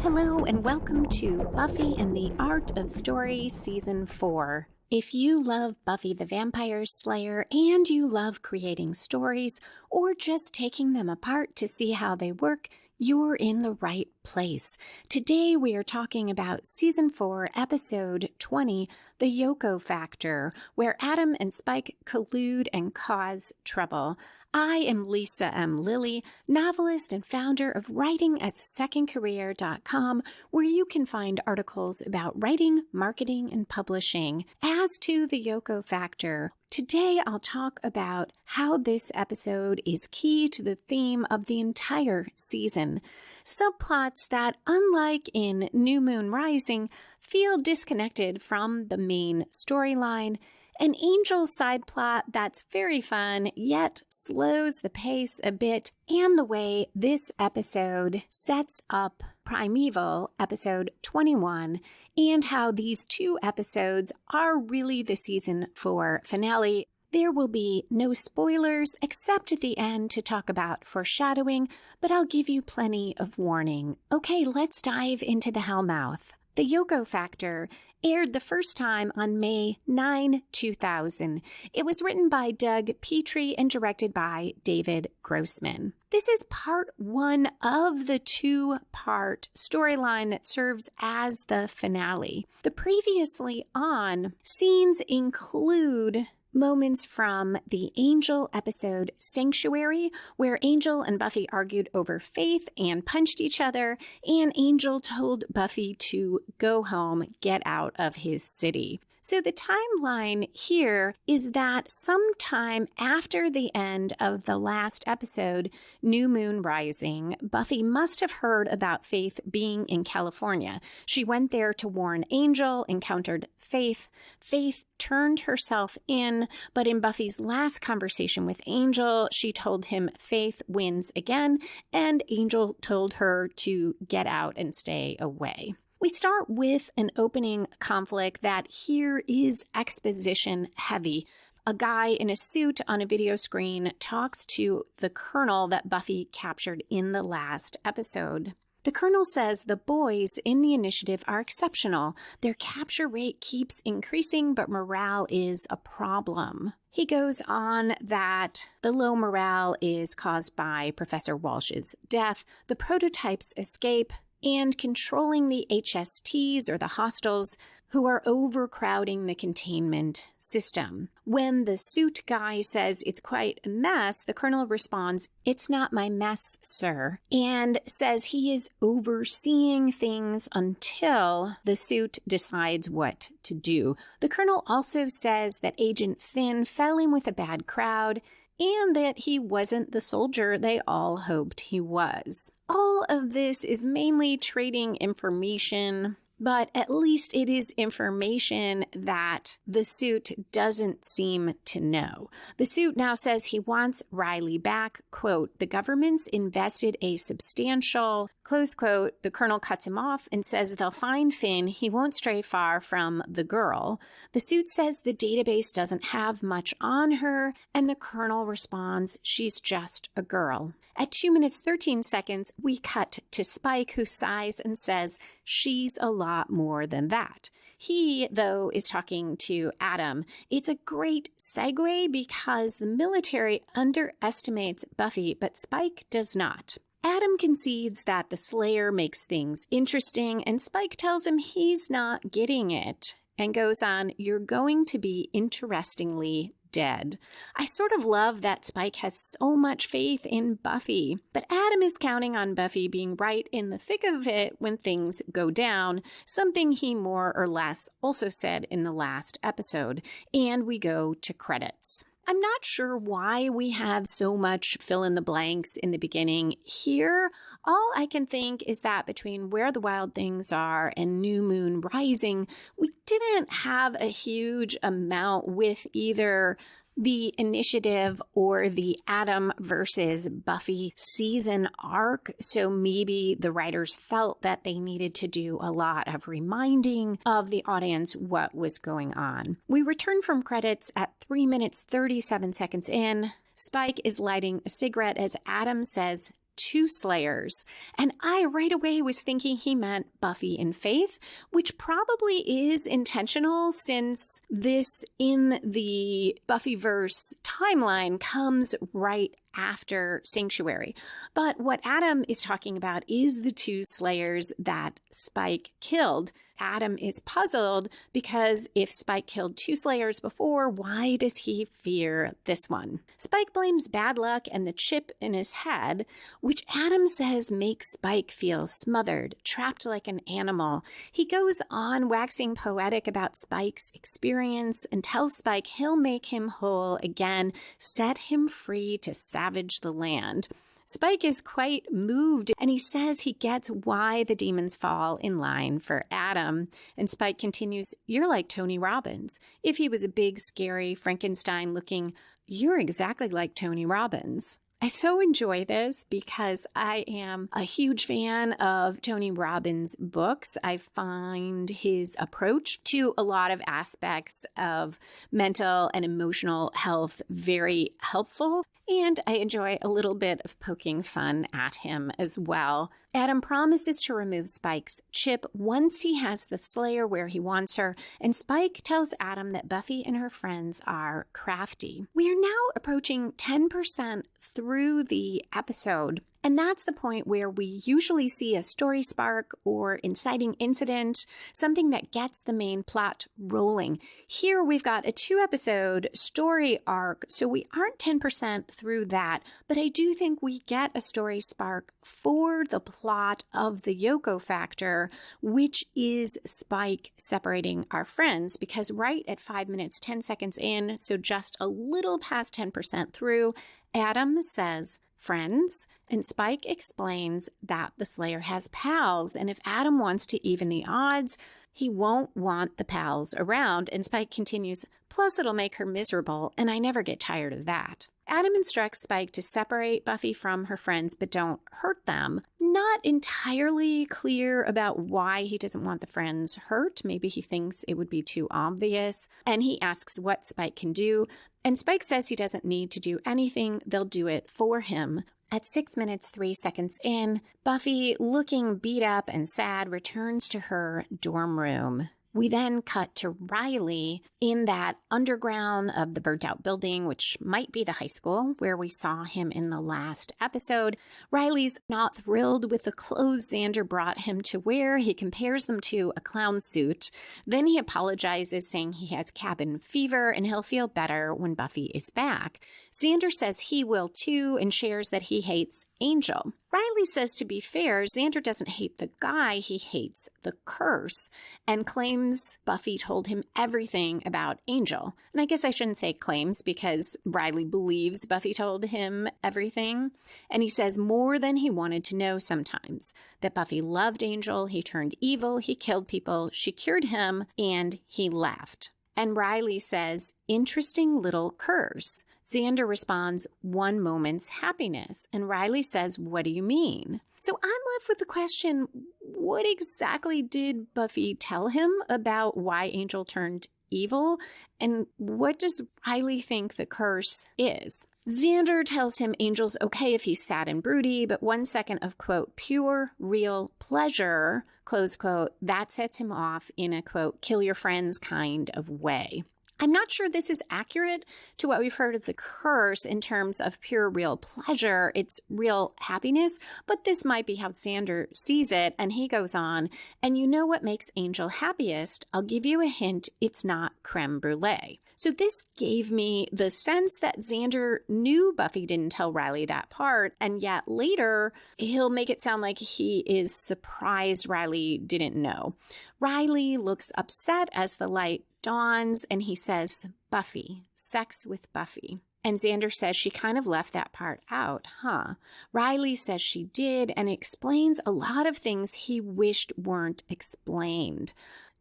Hello and welcome to Buffy and the Art of Story Season 4. If you love Buffy the Vampire Slayer and you love creating stories or just taking them apart to see how they work, you're in the right place. Today we are talking about Season 4, Episode 20, The Yoko Factor, where Adam and Spike collude and cause trouble. I am Lisa M. Lilly, novelist and founder of writingasasecondcareer.com, where you can find articles about writing, marketing, and publishing. As to the Yoko Factor, today I'll talk about how this episode is key to the theme of the entire season. Subplots that, unlike in New Moon Rising, feel disconnected from the main storyline. An Angel side plot that's very fun, yet slows the pace a bit, and the way this episode sets up Primeval, episode 21, and how these two episodes are really the season 4 finale. There will be no spoilers except at the end to talk about foreshadowing, but I'll give you plenty of warning. Okay, let's dive into the Hellmouth. The Yoko Factor aired the first time on May 9, 2000. It was written by Doug Petrie and directed by David Grossman. This is part 1 of the 2-part storyline that serves as the finale. The previously on scenes include moments from the Angel episode Sanctuary, where Angel and Buffy argued over faith and punched each other, and Angel told Buffy to go home, get out of his city. So the timeline here is that sometime after the end of the last episode, New Moon Rising, Buffy must have heard about Faith being in California. She went there to warn Angel, encountered Faith. Faith turned herself in, but in Buffy's last conversation with Angel, she told him Faith wins again, and Angel told her to get out and stay away. We start with an opening conflict that here is exposition heavy. A guy in a suit on a video screen talks to the colonel that Buffy captured in the last episode. The colonel says the boys in the initiative are exceptional. Their capture rate keeps increasing, but morale is a problem. He goes on that the low morale is caused by Professor Walsh's death. The prototypes escape, and controlling the HSTs, or the hostiles, who are overcrowding the containment system. When the suit guy says it's quite a mess, the colonel responds, "It's not my mess, sir," and says he is overseeing things until the suit decides what to do. The colonel also says that Agent Finn fell in with a bad crowd, and that he wasn't the soldier they all hoped he was. All of this is mainly trading information, but at least it is information that the suit doesn't seem to know. The suit now says he wants Riley back. Quote, "The government's invested a substantial," close quote. The colonel cuts him off and says they'll find Finn. He won't stray far from the girl. The suit says the database doesn't have much on her, and the colonel responds, "She's just a girl." At 2 minutes 13 seconds, we cut to Spike, who sighs and says, "She's a lot more than that." He, though, is talking to Adam. It's a great segue because the military underestimates Buffy, but Spike does not. Adam concedes that the Slayer makes things interesting, and Spike tells him he's not getting it, and goes on, "You're going to be interestingly dead." I sort of love that Spike has so much faith in Buffy, but Adam is counting on Buffy being right in the thick of it when things go down, something he more or less also said in the last episode, and we go to credits. I'm not sure why we have so much fill in the blanks in the beginning here. All I can think is that between Where the Wild Things Are and New Moon Rising, we didn't have a huge amount with either the initiative or the Adam versus Buffy season arc. So maybe the writers felt that they needed to do a lot of reminding of the audience what was going on. We return from credits at 3 minutes 37 seconds in. Spike is lighting a cigarette as Adam says, two Slayers. And I right away was thinking he meant Buffy and Faith, which probably is intentional since this in the Buffyverse timeline comes right after Sanctuary. But what Adam is talking about is the two Slayers that Spike killed. Adam is puzzled because if Spike killed two Slayers before, why does he fear this one? Spike blames bad luck and the chip in his head, which Adam says makes Spike feel smothered, trapped like an animal. He goes on waxing poetic about Spike's experience and tells Spike he'll make him whole again, set him free to savage the land. Spike is quite moved, and he says he gets why the demons fall in line for Adam. And Spike continues, "You're like Tony Robbins. If he was a big, scary, Frankenstein-looking, you're exactly like Tony Robbins." I so enjoy this because I am a huge fan of Tony Robbins' books. I find his approach to a lot of aspects of mental and emotional health very helpful, and I enjoy a little bit of poking fun at him as well. Adam promises to remove Spike's chip once he has the Slayer where he wants her, and Spike tells Adam that Buffy and her friends are crafty. We are now approaching 10% through the episode, and that's the point where we usually see a story spark or inciting incident, something that gets the main plot rolling. Here we've got a 2-episode story arc, so we aren't 10% through that, but I do think we get a story spark for the plot of the Yoko Factor, which is Spike separating our friends, because right at 5 minutes, 10 seconds in, so just a little past 10% through, Adam says, "Friends," and Spike explains that the Slayer has pals, and if Adam wants to even the odds, he won't want the pals around, and Spike continues, "Plus it'll make her miserable, and I never get tired of that." Adam instructs Spike to separate Buffy from her friends, but don't hurt them. Not entirely clear about why he doesn't want the friends hurt. Maybe he thinks it would be too obvious, and he asks what Spike can do, and Spike says he doesn't need to do anything, they'll do it for him. At 6 minutes, 3 seconds in, Buffy, looking beat up and sad, returns to her dorm room. We then cut to Riley in that underground of the burnt-out building, which might be the high school where we saw him in the last episode. Riley's not thrilled with the clothes Xander brought him to wear. He compares them to a clown suit. Then he apologizes, saying he has cabin fever and he'll feel better when Buffy is back. Xander says he will too and shares that he hates Angel. Riley says, to be fair, Xander doesn't hate the guy, he hates the curse, and claims Buffy told him everything about Angel. And I guess I shouldn't say claims because Riley believes Buffy told him everything. And he says more than he wanted to know sometimes. That Buffy loved Angel, he turned evil, he killed people, she cured him, and he left. And Riley says, "Interesting little curse." Xander responds, "1 moment's happiness." And Riley says, "What do you mean?" So I'm left with the question, what exactly did Buffy tell him about why Angel turned evil? And what does Riley think the curse is? Xander tells him Angel's okay if he's sad and broody, but 1 second of, quote, pure, real pleasure, close quote, that sets him off in a, quote, kill your friends kind of way. I'm not sure this is accurate to what we've heard of the curse in terms of pure, real pleasure. It's real happiness, but this might be how Xander sees it. And he goes on, and you know what makes Angel happiest? I'll give you a hint. It's not creme brulee. So this gave me the sense that Xander knew Buffy didn't tell Riley that part, and yet later he'll make it sound like he is surprised Riley didn't know. Riley looks upset as the light dawns, and he says, Buffy, sex with Buffy. And Xander says she kind of left that part out, huh? Riley says she did, and explains a lot of things he wished weren't explained.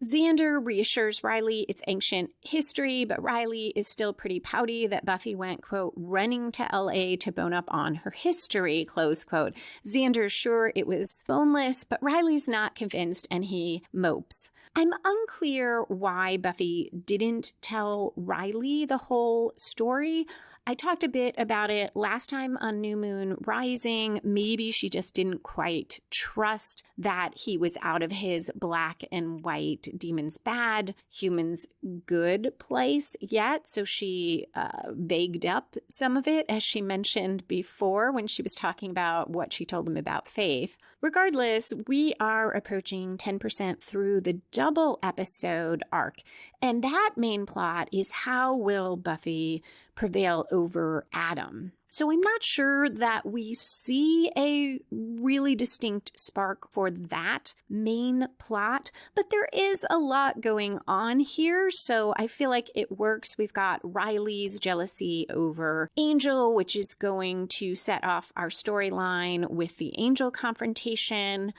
Xander reassures Riley it's ancient history, but Riley is still pretty pouty that Buffy went, quote, running to LA to bone up on her history, close quote. Xander's sure it was boneless, but Riley's not convinced and he mopes. I'm unclear why Buffy didn't tell Riley the whole story. I talked a bit about it last time on New Moon Rising. Maybe she just didn't quite trust that he was out of his black and white demons bad, humans good place yet. So she vagued up some of it, as she mentioned before when she was talking about what she told him about faith. Regardless, we are approaching 10% through the double episode arc. And that main plot is how will Buffy prevail over Adam. So I'm not sure that we see a really distinct spark for that main plot, but there is a lot going on here, so I feel like it works. We've got Riley's jealousy over Angel, which is going to set off our storyline with the Angel confrontation.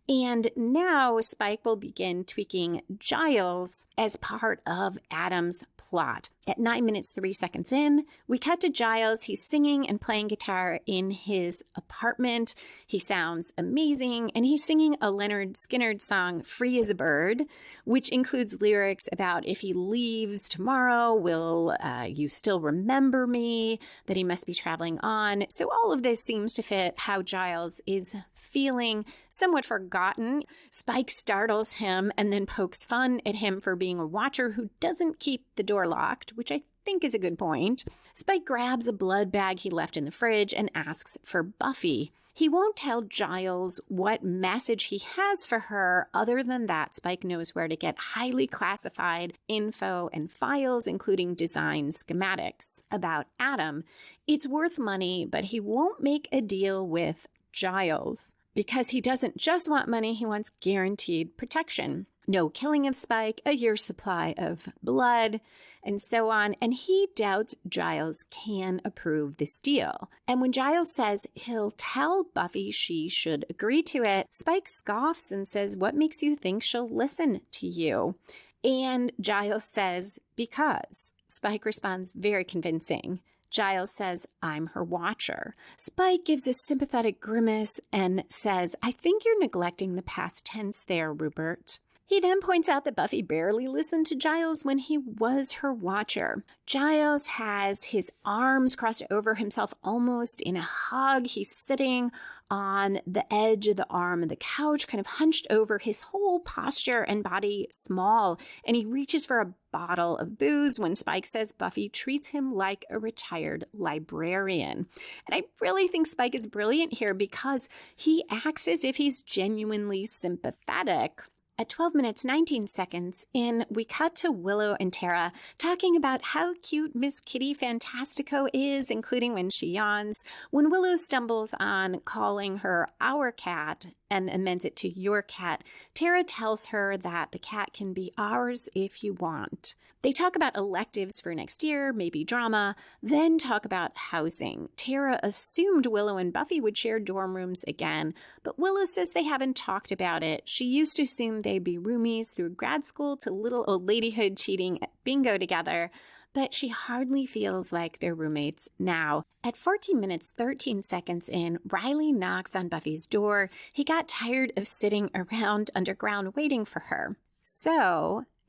And now Spike will begin tweaking Giles as part of Adam's plot. At 9 minutes, 3 seconds in, we cut to Giles. He's singing and playing guitar in his apartment. He sounds amazing, and he's singing a Leonard Skinner song, Free as a Bird, which includes lyrics about if he leaves tomorrow, will you still remember me, that he must be traveling on. So all of this seems to fit how Giles is feeling somewhat forgotten. Spike startles him and then pokes fun at him for being a watcher who doesn't keep the door locked, which I think is a good point. Spike grabs a blood bag he left in the fridge and asks for Buffy. He won't tell Giles what message he has for her other than that Spike knows where to get highly classified info and files, including design schematics. About Adam, it's worth money, but he won't make a deal with Giles because he doesn't just want money, he wants guaranteed protection. No killing of Spike, a year's supply of blood, and so on. And he doubts Giles can approve this deal. And when Giles says he'll tell Buffy she should agree to it, Spike scoffs and says, "What makes you think she'll listen to you?" And Giles says, "Because." Spike responds, very convincing. Giles says, "I'm her watcher." Spike gives a sympathetic grimace and says, "I think you're neglecting the past tense there, Rupert." He then points out that Buffy barely listened to Giles when he was her watcher. Giles has his arms crossed over himself almost in a hug. He's sitting on the edge of the arm of the couch, kind of hunched over, his whole posture and body small. And he reaches for a bottle of booze when Spike says Buffy treats him like a retired librarian. And I really think Spike is brilliant here because he acts as if he's genuinely sympathetic. At 12 minutes, 19 seconds in, we cut to Willow and Tara talking about how cute Miss Kitty Fantastico is, including when she yawns. When Willow stumbles on calling her our cat and amends it to your cat, Tara tells her that the cat can be ours if you want. They talk about electives for next year, maybe drama, then talk about housing. Tara assumed Willow and Buffy would share dorm rooms again, but Willow says they haven't talked about it. She used to assume they'd be roomies through grad school to little old ladyhood cheating at bingo together, but she hardly feels like they're roommates now. At 14 minutes, 13 seconds in, Riley knocks on Buffy's door. He got tired of sitting around underground waiting for her.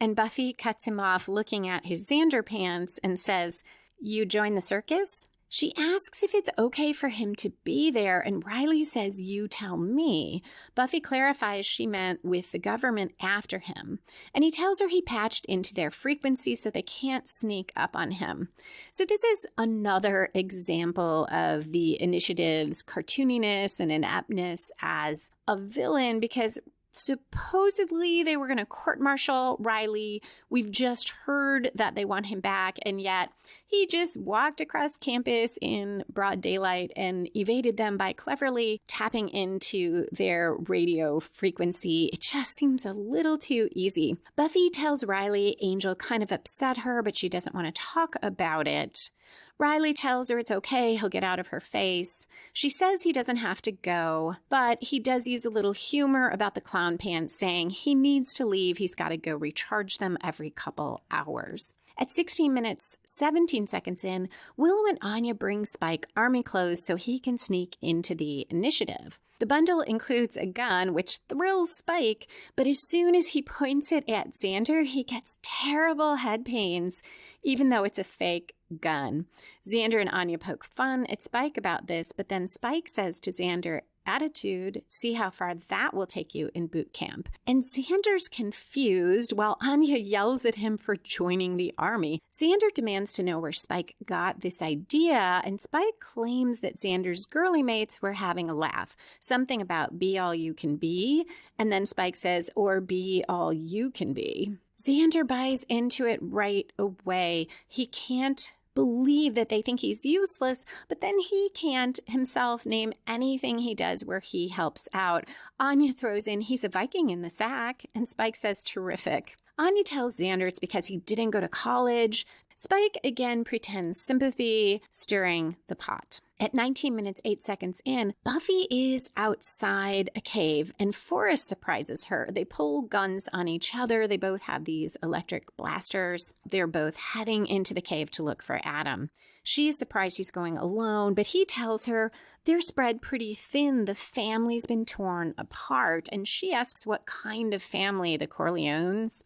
And Buffy cuts him off looking at his Xander pants and says, "You join the circus?" She asks if it's okay for him to be there, and Riley says, "You tell me." Buffy clarifies she meant with the government after him, and he tells her he patched into their frequency so they can't sneak up on him. So this is another example of the initiative's cartooniness and ineptness as a villain, because supposedly they were going to court-martial Riley. We've just heard that they want him back, and yet he just walked across campus in broad daylight and evaded them by cleverly tapping into their radio frequency. It just seems a little too easy. Buffy tells Riley Angel kind of upset her, but she doesn't want to talk about it. Riley tells her it's okay, he'll get out of her face. She says he doesn't have to go, but he does use a little humor about the clown pants, saying he needs to leave, he's got to go recharge them every couple hours. At 16 minutes, 17 seconds in, Willow and Anya bring Spike army clothes so he can sneak into the initiative. The bundle includes a gun, which thrills Spike, but as soon as he points it at Xander, he gets terrible head pains, even though it's a fake gun. Xander and Anya poke fun at Spike about this, but then Spike says to Xander, "Attitude, see how far that will take you in boot camp." And Xander's confused while Anya yells at him for joining the army. Xander demands to know where Spike got this idea, and Spike claims that Xander's girly mates were having a laugh. Something about be all you can be, and then Spike says, or be all you can be. Xander buys into it right away. He can't believe that they think he's useless, but then he can't himself name anything he does where he helps out. Anya throws in he's a Viking in the sack, and Spike says terrific. Anya tells Xander it's because he didn't go to college. Spike again pretends sympathy, stirring the pot. At 19 minutes, 8 seconds in, Buffy is outside a cave and Forrest surprises her. They pull guns on each other. They both have these electric blasters. They're both heading into the cave to look for Adam. She's surprised he's going alone, but he tells her they're spread pretty thin. The family's been torn apart, and she asks what kind of family, the Corleones.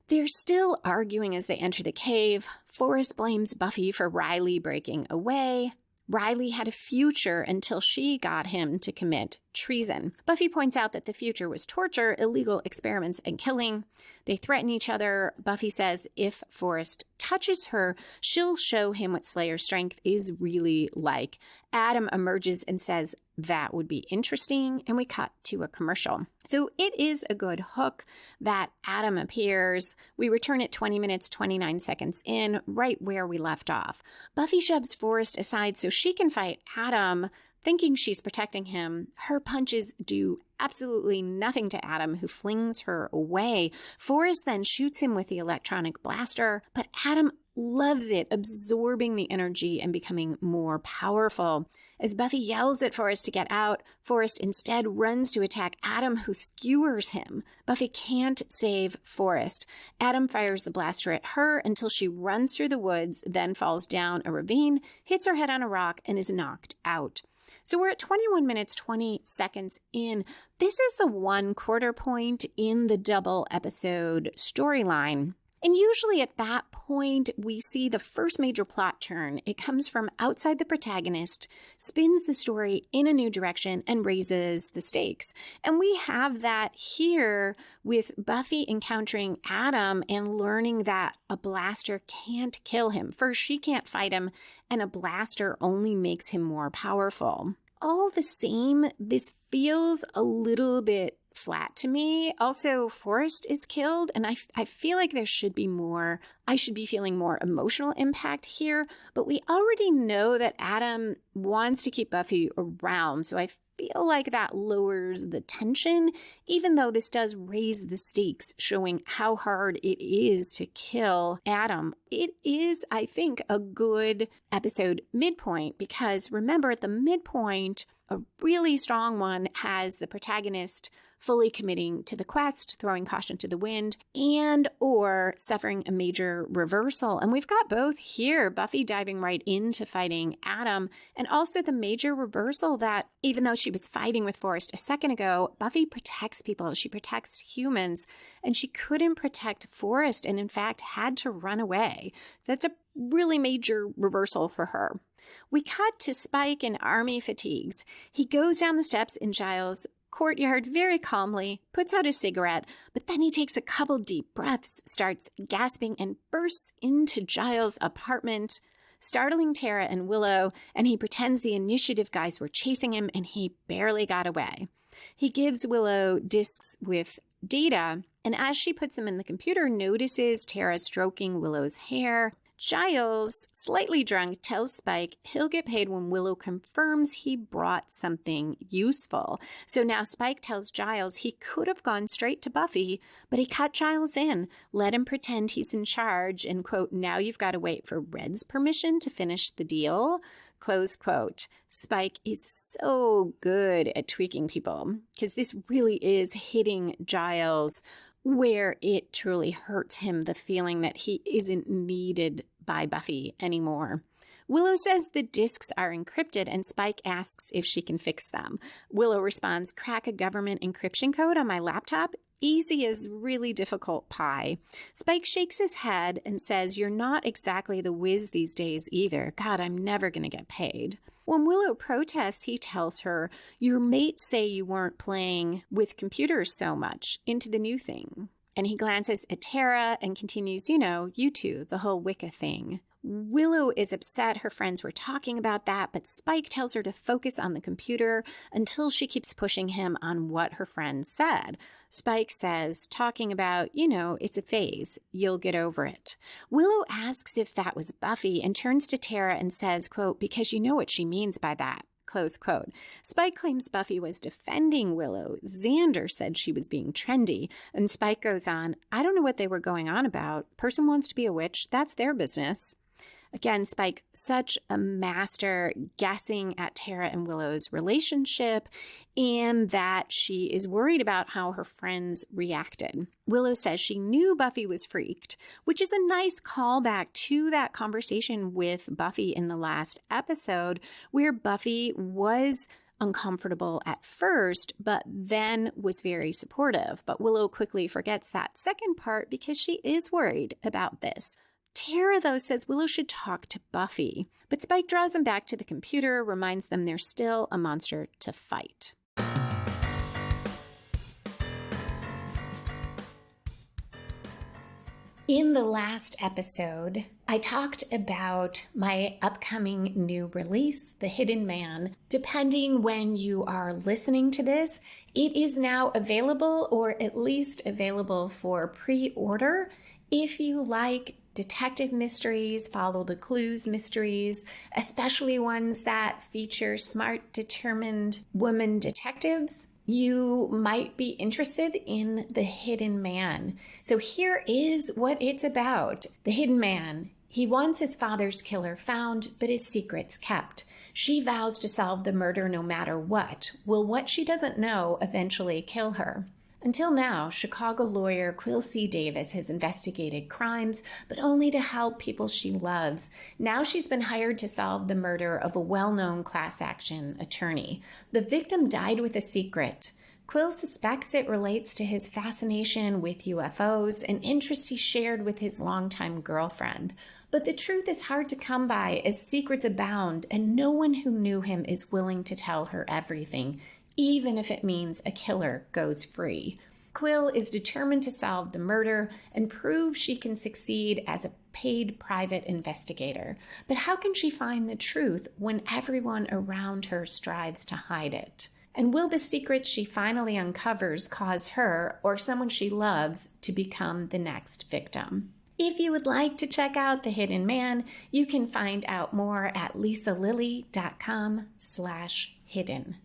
They're still arguing as they enter the cave. Forrest blames Buffy for Riley breaking away. Riley had a future until she got him to commit treason. Buffy points out that the future was torture, illegal experiments, and killing. They threaten each other. Buffy says if Forrest touches her, she'll show him what Slayer strength is really like. Adam emerges and says that would be interesting, and we cut to a commercial. So it is a good hook that Adam appears. We return at 20 minutes, 29 seconds in, right where we left off. Buffy shoves Forrest aside so she can fight Adam, thinking she's protecting him. Her punches do absolutely nothing to Adam, who flings her away. Forrest then shoots him with the electronic blaster, but Adam loves it, absorbing the energy and becoming more powerful. As Buffy yells at Forrest to get out, Forrest instead runs to attack Adam, who skewers him. Buffy can't save Forrest. Adam fires the blaster at her until she runs through the woods, then falls down a ravine, hits her head on a rock, and is knocked out. So we're at 21 minutes, 20 seconds in. This is the 1/4 point in the double episode storyline. And usually at that point, we see the first major plot turn. It comes from outside the protagonist, spins the story in a new direction, and raises the stakes. And we have that here with Buffy encountering Adam and learning that a blaster can't kill him. First, she can't fight him, and a blaster only makes him more powerful. All the same, this feels a little bit flat to me. Also, Forrest is killed, and I feel like there should be more. I should be feeling more emotional impact here, but we already know that Adam wants to keep Buffy around, so I feel like that lowers the tension, even though this does raise the stakes, showing how hard it is to kill Adam. It is, I think, a good episode midpoint, because remember, at the midpoint, a really strong one has the protagonist fully committing to the quest, throwing caution to the wind, and or suffering a major reversal. And we've got both here, Buffy diving right into fighting Adam, and also the major reversal that even though she was fighting with Forrest a second ago, Buffy protects people, she protects humans, and she couldn't protect Forrest and in fact had to run away. That's a really major reversal for her. We cut to Spike in army fatigues. He goes down the steps in Giles' courtyard very calmly, puts out a cigarette, but then he takes a couple deep breaths, starts gasping, and bursts into Giles' apartment, startling Tara and Willow, and he pretends the initiative guys were chasing him and he barely got away. He gives Willow discs with data, and as she puts them in the computer, notices Tara stroking Willow's hair. Giles, slightly drunk, tells Spike he'll get paid when Willow confirms he brought something useful. So now Spike tells Giles he could have gone straight to Buffy, but he cut Giles in, let him pretend he's in charge, and, quote, now you've got to wait for Red's permission to finish the deal, close quote. Spike is so good at tweaking people, because this really is hitting Giles where it truly hurts him, the feeling that he isn't needed by Buffy anymore. Willow says the disks are encrypted and Spike asks if she can fix them. Willow responds, crack a government encryption code on my laptop? Easy as really difficult pie. Spike shakes his head and says, you're not exactly the whiz these days either. God, I'm never going to get paid. When Willow protests, he tells her, your mates say you weren't playing with computers so much, into the new thing. And he glances at Tara and continues, you two, the whole Wicca thing. Willow is upset her friends were talking about that, but Spike tells her to focus on the computer until she keeps pushing him on what her friends said. Spike says, talking about, it's a phase. You'll get over it. Willow asks if that was Buffy and turns to Tara and says, quote, because you know what she means by that. Close quote. Spike claims Buffy was defending Willow. Xander said she was being trendy. And Spike goes on, I don't know what they were going on about. Person wants to be a witch. That's their business. Again, Spike, such a master guessing at Tara and Willow's relationship and that she is worried about how her friends reacted. Willow says she knew Buffy was freaked, which is a nice callback to that conversation with Buffy in the last episode where Buffy was uncomfortable at first, but then was very supportive. But Willow quickly forgets that second part because she is worried about this. Tara, though, says Willow should talk to Buffy, but Spike draws them back to the computer, reminds them they're still a monster to fight. In the last episode, I talked about my upcoming new release, The Hidden Man. Depending when you are listening to this, it is now available, or at least available for pre-order. If you like detective mysteries, follow the clues mysteries, especially ones that feature smart, determined women detectives, you might be interested in The Hidden Man. So here is what it's about. The Hidden Man. He wants his father's killer found, but his secrets kept. She vows to solve the murder no matter what. Will what she doesn't know eventually kill her? Until now, Chicago lawyer Quill C. Davis has investigated crimes, but only to help people she loves. Now she's been hired to solve the murder of a well-known class action attorney. The victim died with a secret. Quill suspects it relates to his fascination with UFOs, an interest he shared with his longtime girlfriend. But the truth is hard to come by as secrets abound, and no one who knew him is willing to tell her everything, even if it means a killer goes free. Quill is determined to solve the murder and prove she can succeed as a paid private investigator. But how can she find the truth when everyone around her strives to hide it? And will the secret she finally uncovers cause her, or someone she loves, to become the next victim? If you would like to check out The Hidden Man, you can find out more at lisalilly.com/hidden.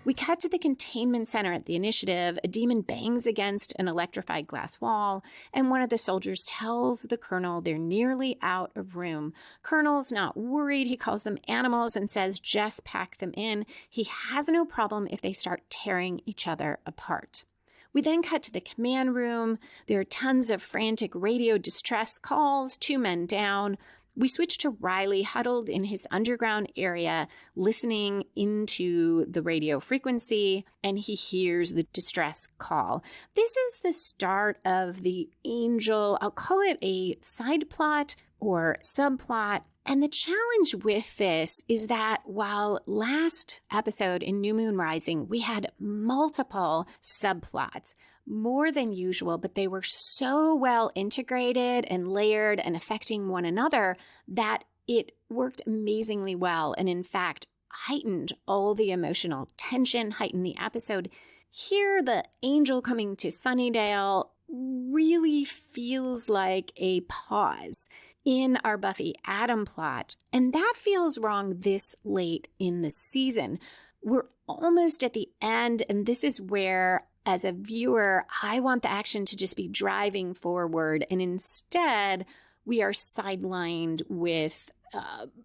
We cut to the containment center at the Initiative. A demon bangs against an electrified glass wall, and one of the soldiers tells the colonel they're nearly out of room. Colonel's not worried. He calls them animals and says just pack them in. He has no problem if they start tearing each other apart. We then cut to the command room. There are tons of frantic radio distress calls, 2 men down. We switch to Riley huddled in his underground area, listening into the radio frequency, and he hears the distress call. This is the start of the Angel, I'll call it a side plot or subplot. And the challenge with this is that while last episode in New Moon Rising, we had multiple subplots, more than usual, but they were so well integrated and layered and affecting one another that it worked amazingly well. And in fact, heightened all the emotional tension, heightened the episode. Here, the Angel coming to Sunnydale really feels like a pause in our Buffy Adam plot, and that feels wrong this late in the season. We're almost at the end, and this is where, as a viewer, I want the action to just be driving forward, and instead, we are sidelined with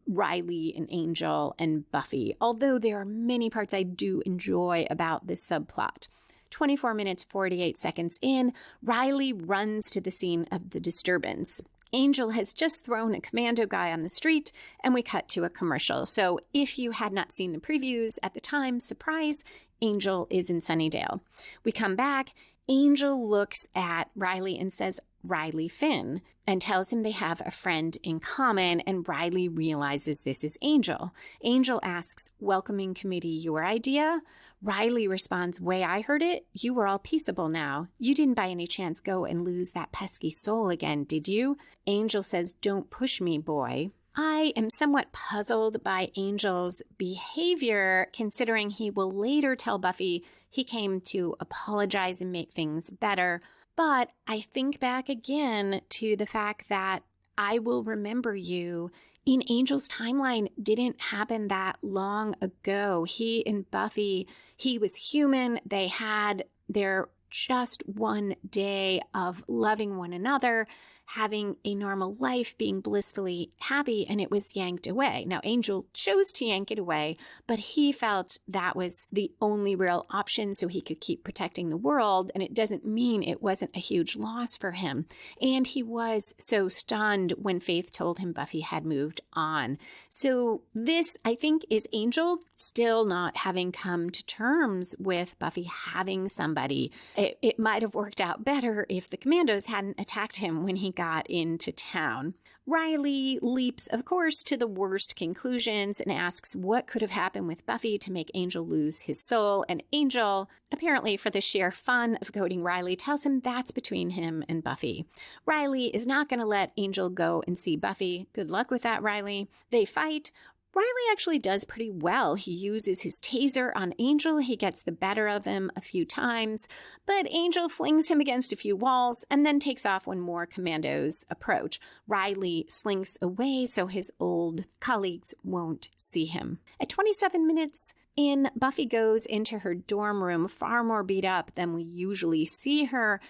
Riley and Angel and Buffy, although there are many parts I do enjoy about this subplot. 24 minutes, 48 seconds in, Riley runs to the scene of the disturbance. Angel has just thrown a commando guy on the street, and we cut to a commercial. So if you had not seen the previews at the time, surprise, Angel is in Sunnydale. We come back, Angel looks at Riley and says, Riley Finn, and tells him they have a friend in common, and Riley realizes this is Angel. Angel asks, welcoming committee your idea? Riley responds, way I heard it, you were all peaceable now. You didn't by any chance go and lose that pesky soul again, did you? Angel says, don't push me, boy. I am somewhat puzzled by Angel's behavior, considering he will later tell Buffy he came to apologize and make things better. But I think back again to the fact that I will remember you in Angel's timeline didn't happen that long ago. He and Buffy, he was human. They had their just one day of loving one another, having a normal life, being blissfully happy, and it was yanked away. Now, Angel chose to yank it away, but he felt that was the only real option so he could keep protecting the world, and it doesn't mean it wasn't a huge loss for him. And he was so stunned when Faith told him Buffy had moved on. So this, I think, is Angel still not having come to terms with Buffy having somebody. It might have worked out better if the commandos hadn't attacked him when he got into town. Riley leaps, of course, to the worst conclusions and asks what could have happened with Buffy to make Angel lose his soul. And Angel, apparently for the sheer fun of goading Riley, tells him that's between him and Buffy. Riley is not going to let Angel go and see Buffy. Good luck with that, Riley. They fight. Riley actually does pretty well. He uses his taser on Angel. He gets the better of him a few times, but Angel flings him against a few walls and then takes off when more commandos approach. Riley slinks away so his old colleagues won't see him. At 27 minutes in, Buffy goes into her dorm room far more beat up than we usually see her.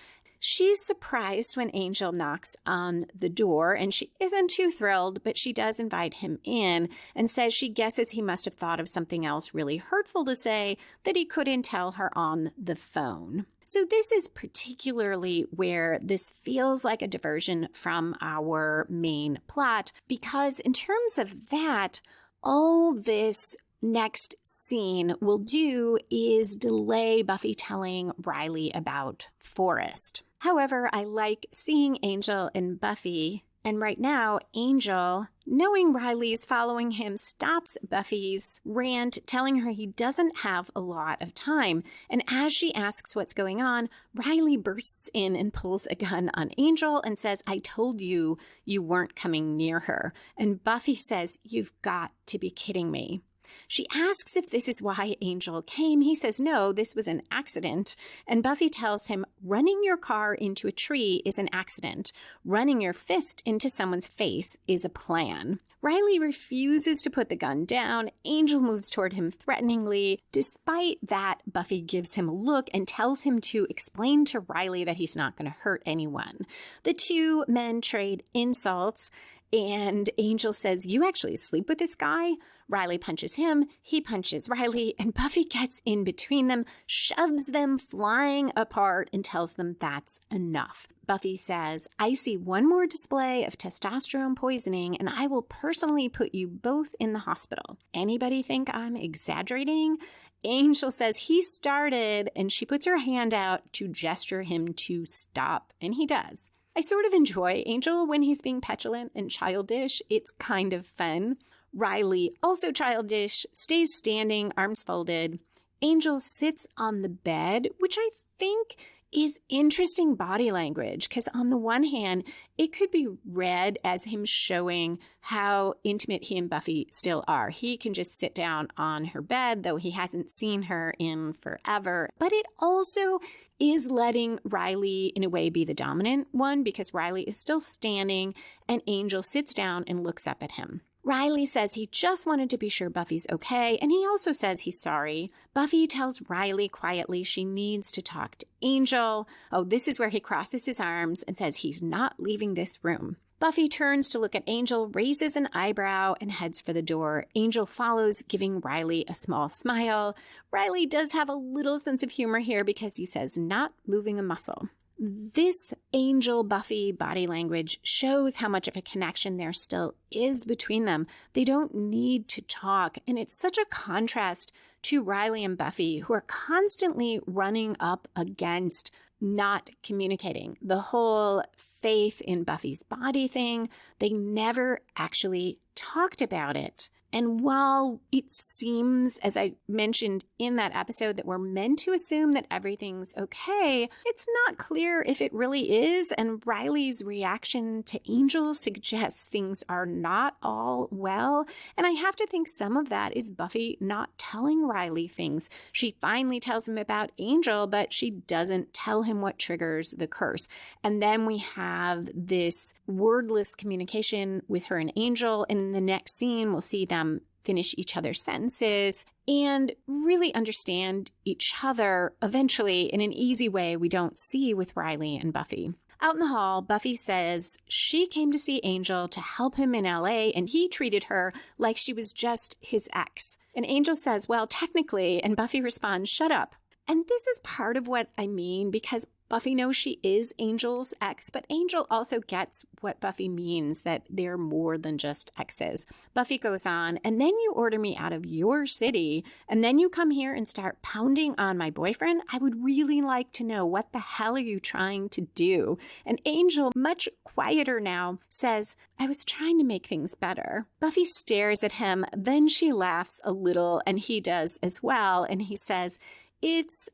She's surprised when Angel knocks on the door, and she isn't too thrilled, but she does invite him in and says she guesses he must have thought of something else really hurtful to say that he couldn't tell her on the phone. So this is particularly where this feels like a diversion from our main plot, because in terms of that, all this next scene will do is delay Buffy telling Riley about Forrest. However, I like seeing Angel and Buffy, and right now, Angel, knowing Riley's following him, stops Buffy's rant, telling her he doesn't have a lot of time. And as she asks what's going on, Riley bursts in and pulls a gun on Angel and says, I told you you weren't coming near her. And Buffy says, you've got to be kidding me. She asks if this is why Angel came. He says, no, this was an accident. And Buffy tells him, running your car into a tree is an accident. Running your fist into someone's face is a plan. Riley refuses to put the gun down. Angel moves toward him threateningly. Despite that, Buffy gives him a look and tells him to explain to Riley that he's not going to hurt anyone. The two men trade insults, and Angel says, you actually sleep with this guy? Riley punches him, he punches Riley, and Buffy gets in between them, shoves them flying apart, and tells them that's enough. Buffy says, I see one more display of testosterone poisoning, and I will personally put you both in the hospital. Anybody think I'm exaggerating? Angel says he started, and she puts her hand out to gesture him to stop, and he does. I sort of enjoy Angel when he's being petulant and childish. It's kind of fun. Riley, also childish, stays standing, arms folded. Angel sits on the bed, which I think is interesting body language, because on the one hand, it could be read as him showing how intimate he and Buffy still are. He can just sit down on her bed, though he hasn't seen her in forever. But it also is letting Riley, in a way, be the dominant one, because Riley is still standing and Angel sits down and looks up at him. Riley says he just wanted to be sure Buffy's okay, and he also says he's sorry. Buffy tells Riley quietly she needs to talk to Angel. Oh, this is where he crosses his arms and says he's not leaving this room. Buffy turns to look at Angel, raises an eyebrow, and heads for the door. Angel follows, giving Riley a small smile. Riley does have a little sense of humor here because he says, not moving a muscle. This Angel-Buffy body language shows how much of a connection there still is between them. They don't need to talk, and it's such a contrast to Riley and Buffy, who are constantly running up against not communicating. The whole faith in Buffy's body thing, they never actually talked about it. And while it seems, as I mentioned in that episode, that we're meant to assume that everything's okay, it's not clear if it really is. And Riley's reaction to Angel suggests things are not all well. And I have to think some of that is Buffy not telling Riley things. She finally tells him about Angel, but she doesn't tell him what triggers the curse. And then we have this wordless communication with her and Angel. And in the next scene, we'll see them finish each other's sentences and really understand each other eventually in an easy way we don't see with Riley and Buffy. Out in the hall, Buffy says she came to see Angel to help him in LA and he treated her like she was just his ex. And Angel says, well, technically, and Buffy responds, shut up. And this is part of what I mean because Buffy knows she is Angel's ex, but Angel also gets what Buffy means, that they're more than just exes. Buffy goes on, and then you order me out of your city, and then you come here and start pounding on my boyfriend? I would really like to know, what the hell are you trying to do? And Angel, much quieter now, says, I was trying to make things better. Buffy stares at him, then she laughs a little, and he does as well, and he says, it's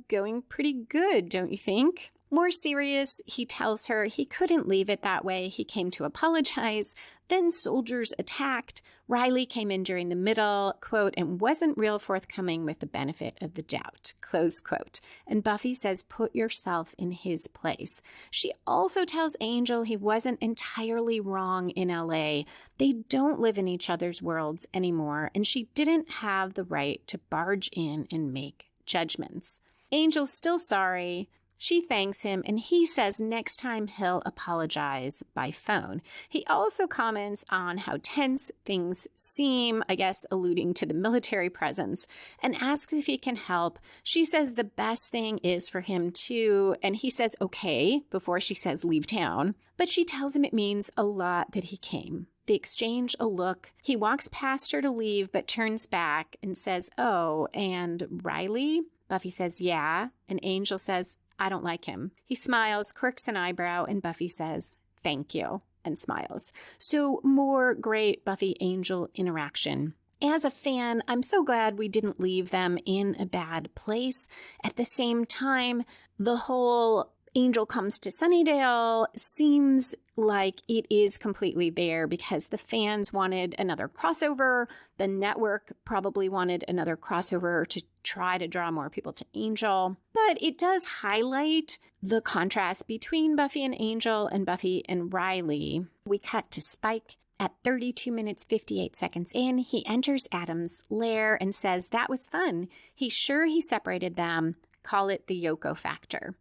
going pretty good, don't you think? More serious, he tells her he couldn't leave it that way. He came to apologize. Then soldiers attacked. Riley came in during the middle, quote, and wasn't real forthcoming with the benefit of the doubt, close quote. And Buffy says, put yourself in his place. She also tells Angel he wasn't entirely wrong in LA. They don't live in each other's worlds anymore, and she didn't have the right to barge in and make judgments. Angel's still sorry. She thanks him, and he says next time he'll apologize by phone. He also comments on how tense things seem, I guess alluding to the military presence, and asks if he can help. She says the best thing is for him too, and he says okay before she says leave town. But she tells him it means a lot that he came. They exchange a look. He walks past her to leave, but turns back and says, oh, and Riley? Buffy says, yeah. And Angel says, I don't like him. He smiles, quirks an eyebrow, and Buffy says, thank you, and smiles. So more great Buffy-Angel interaction. As a fan, I'm so glad we didn't leave them in a bad place. At the same time, the whole Angel comes to Sunnydale seems like it is completely there because the fans wanted another crossover. The network probably wanted another crossover to try to draw more people to Angel. But it does highlight the contrast between Buffy and Angel and Buffy and Riley. We cut to Spike. At 32 minutes, 58 seconds in, he enters Adam's lair and says that was fun. He's sure he separated them. Call it the Yoko Factor.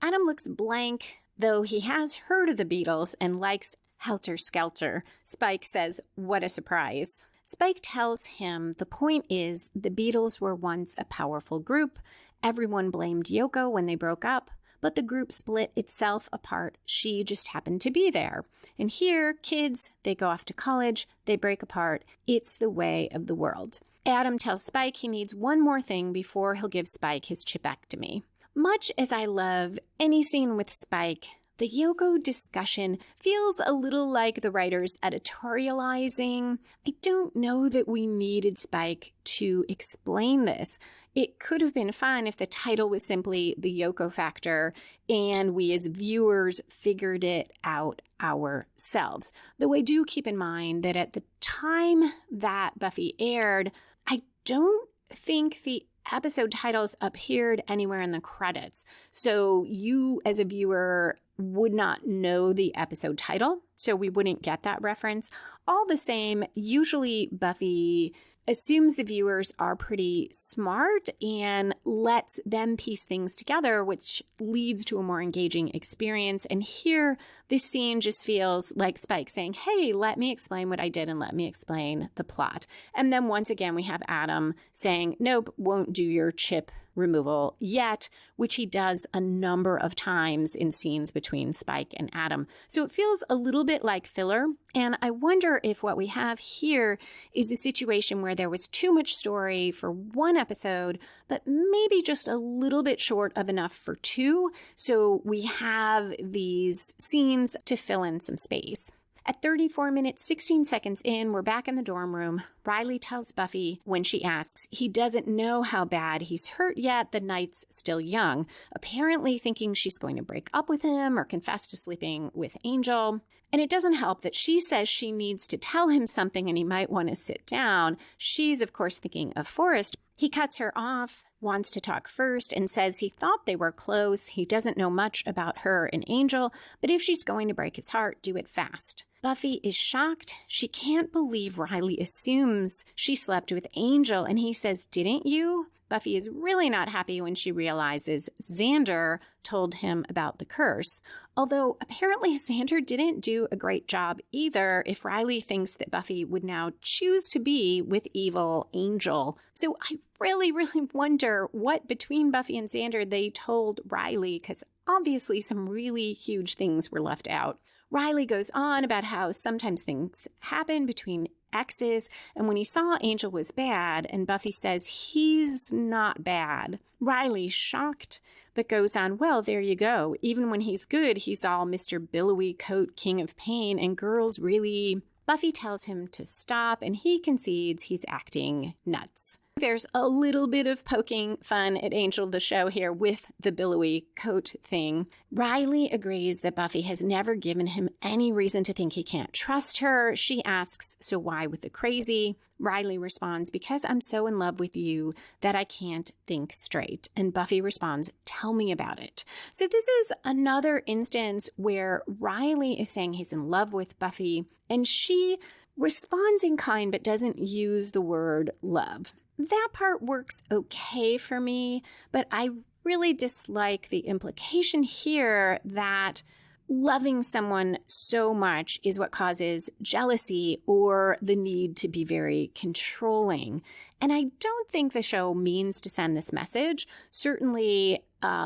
Adam looks blank, though he has heard of the Beatles and likes Helter Skelter. Spike says, what a surprise. Spike tells him the point is the Beatles were once a powerful group. Everyone blamed Yoko when they broke up, but the group split itself apart. She just happened to be there. And here, kids, they go off to college, they break apart. It's the way of the world. Adam tells Spike he needs one more thing before he'll give Spike his chipectomy. Much as I love any scene with Spike, the Yoko discussion feels a little like the writers editorializing. I don't know that we needed Spike to explain this. It could have been fun if the title was simply The Yoko Factor and we as viewers figured it out ourselves. Though I do keep in mind that at the time that Buffy aired, I don't think the episode titles appeared anywhere in the credits. So you as a viewer would not know the episode title, so we wouldn't get that reference. All the same, usually Buffy assumes the viewers are pretty smart and lets them piece things together, which leads to a more engaging experience. And here, this scene just feels like Spike saying, hey, let me explain what I did and let me explain the plot. And then once again, we have Adam saying, nope, won't do your chip removal yet, which he does a number of times in scenes between Spike and Adam. So it feels a little bit like filler. And I wonder if what we have here is a situation where there was too much story for one episode, but maybe just a little bit short of enough for two. So we have these scenes to fill in some space. At 34 minutes, 16 seconds in, we're back in the dorm room. Riley tells Buffy when she asks, he doesn't know how bad he's hurt yet. The night's still young, apparently thinking she's going to break up with him or confess to sleeping with Angel. And it doesn't help that she says she needs to tell him something and he might want to sit down. She's, of course, thinking of Forrest. He cuts her off, wants to talk first, and says he thought they were close. He doesn't know much about her and Angel, but if she's going to break his heart, do it fast. Buffy is shocked. She can't believe Riley assumes she slept with Angel, and he says, didn't you? Buffy is really not happy when she realizes Xander told him about the curse. Although apparently Xander didn't do a great job either if Riley thinks that Buffy would now choose to be with evil Angel. So I really wonder what between Buffy and Xander they told Riley, because obviously some really huge things were left out. Riley goes on about how sometimes things happen between exes, and when he saw Angel was bad, and Buffy says he's not bad. Riley's shocked, but goes on, well, there you go. Even when he's good, he's all Mr. Billowy Coat, King of Pain, and girls really... Buffy tells him to stop, and he concedes he's acting nuts. There's a little bit of poking fun at Angel the show here with the billowy coat thing. Riley agrees that Buffy has never given him any reason to think he can't trust her. She asks, so why with the crazy? Riley responds, because I'm so in love with you that I can't think straight. And Buffy responds, tell me about it. So this is another instance where Riley is saying he's in love with Buffy, and she responds in kind but doesn't use the word love. That part works okay for me, but I really dislike the implication here that loving someone so much is what causes jealousy or the need to be very controlling. And I don't think the show means to send this message. Certainly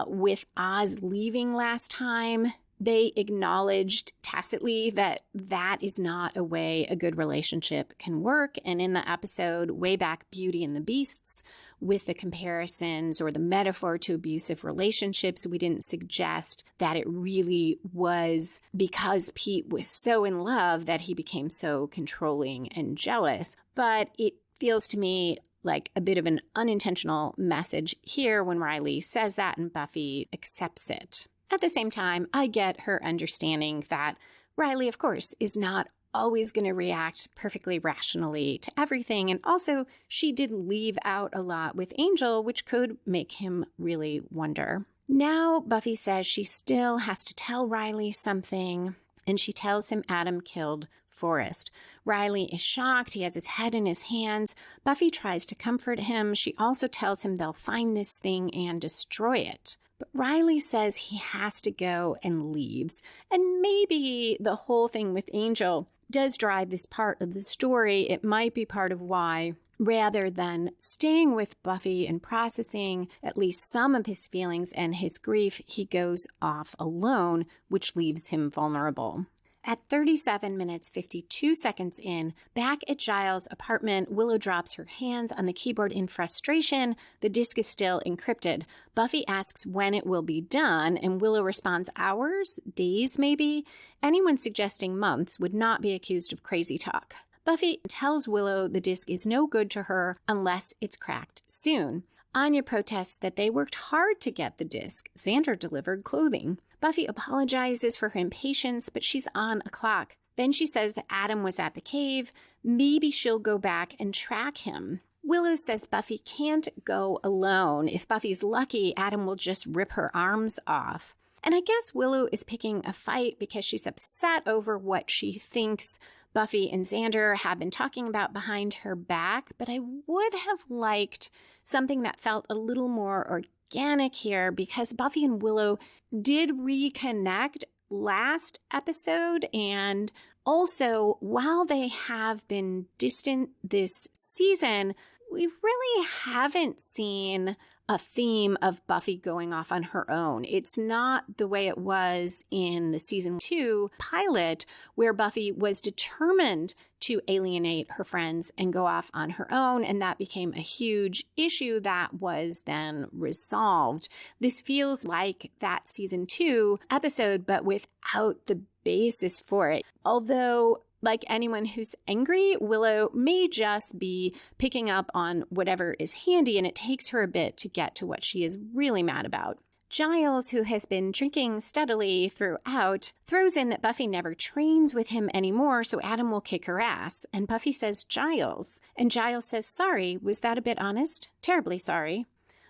with Oz leaving last time, they acknowledged tacitly that that is not a way a good relationship can work. And in the episode way back, Beauty and the Beasts, with the comparisons or the metaphor to abusive relationships, we didn't suggest that it really was because Pete was so in love that he became so controlling and jealous. But it feels to me like a bit of an unintentional message here when Riley says that and Buffy accepts it. At the same time, I get her understanding that Riley, of course, is not always going to react perfectly rationally to everything. And also, she did leave out a lot with Angel, which could make him really wonder. Now, Buffy says she still has to tell Riley something, and she tells him Adam killed Forrest. Riley is shocked. He has his head in his hands. Buffy tries to comfort him. She also tells him they'll find this thing and destroy it. But Riley says he has to go and leaves. And maybe the whole thing with Angel does drive this part of the story. It might be part of why, rather than staying with Buffy and processing at least some of his feelings and his grief, he goes off alone, which leaves him vulnerable. At 37 minutes 52 seconds in, back at Giles' apartment, Willow drops her hands on the keyboard in frustration. The disk is still encrypted. Buffy asks when it will be done, and Willow responds hours, days maybe. Anyone suggesting months would not be accused of crazy talk. Buffy tells Willow the disk is no good to her unless it's cracked soon. Anya protests that they worked hard to get the disk. Xander delivered clothing. Buffy apologizes for her impatience, but she's on a clock. Then she says that Adam was at the cave. Maybe she'll go back and track him. Willow says Buffy can't go alone. If Buffy's lucky, Adam will just rip her arms off. And I guess Willow is picking a fight because she's upset over what she thinks Buffy and Xander have been talking about behind her back, but I would have liked something that felt a little more organic here because Buffy and Willow did reconnect last episode, and also while they have been distant this season, we really haven't seen a theme of Buffy going off on her own. It's not the way it was in the season 2 pilot, where Buffy was determined to alienate her friends and go off on her own, and that became a huge issue that was then resolved. This feels like that season 2 episode, but without the basis for it. Although, like anyone who's angry, Willow may just be picking up on whatever is handy, and it takes her a bit to get to what she is really mad about. Giles, who has been drinking steadily throughout, throws in that Buffy never trains with him anymore, so Adam will kick her ass. And Buffy says, Giles. And Giles says, sorry, was that a bit honest? Terribly sorry.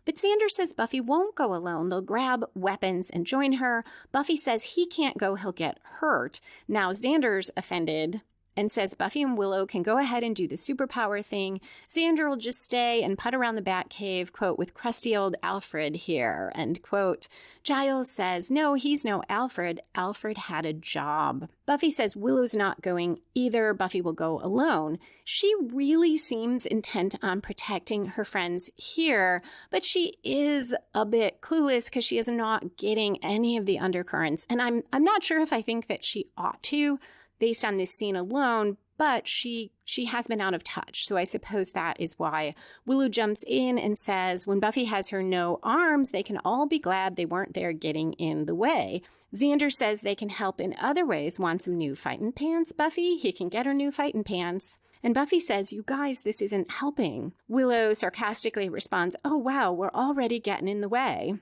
But Xander says Buffy won't go alone. They'll grab weapons and join her. Buffy says he can't go, he'll get hurt. Now Xander's offended and says Buffy and Willow can go ahead and do the superpower thing. Xander will just stay and putt around the Batcave, quote, with crusty old Alfred here, end quote. Giles says, no, he's no Alfred. Alfred had a job. Buffy says Willow's not going either. Buffy will go alone. She really seems intent on protecting her friends here, but she is a bit clueless because she is not getting any of the undercurrents. And I'm not sure if I think that she ought to, based on this scene alone, but she has been out of touch. So I suppose that is why Willow jumps in and says, when Buffy has her no arms, they can all be glad they weren't there getting in the way. Xander says they can help in other ways. Want some new fightin' pants, Buffy? He can get her new fightin' pants. And Buffy says, you guys, this isn't helping. Willow sarcastically responds, oh, wow, we're already getting in the way.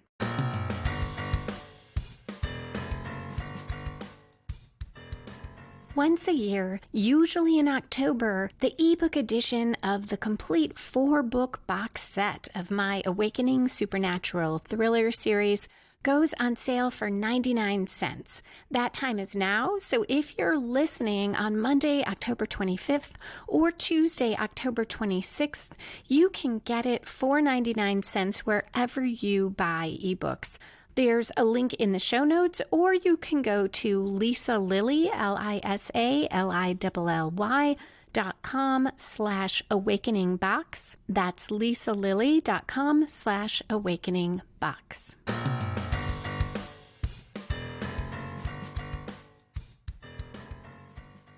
Once a year, usually in October, the ebook edition of the complete 4-book box set of my Awakening Supernatural thriller series goes on sale for 99 cents. That time is now, so if you're listening on Monday, October 25th or Tuesday, October 26th, you can get it for 99 cents wherever you buy ebooks. There's a link in the show notes, or you can go to Lisa Lilly, LisaLilly.com/awakeningbox. That's lisalilly.com/awakeningbox.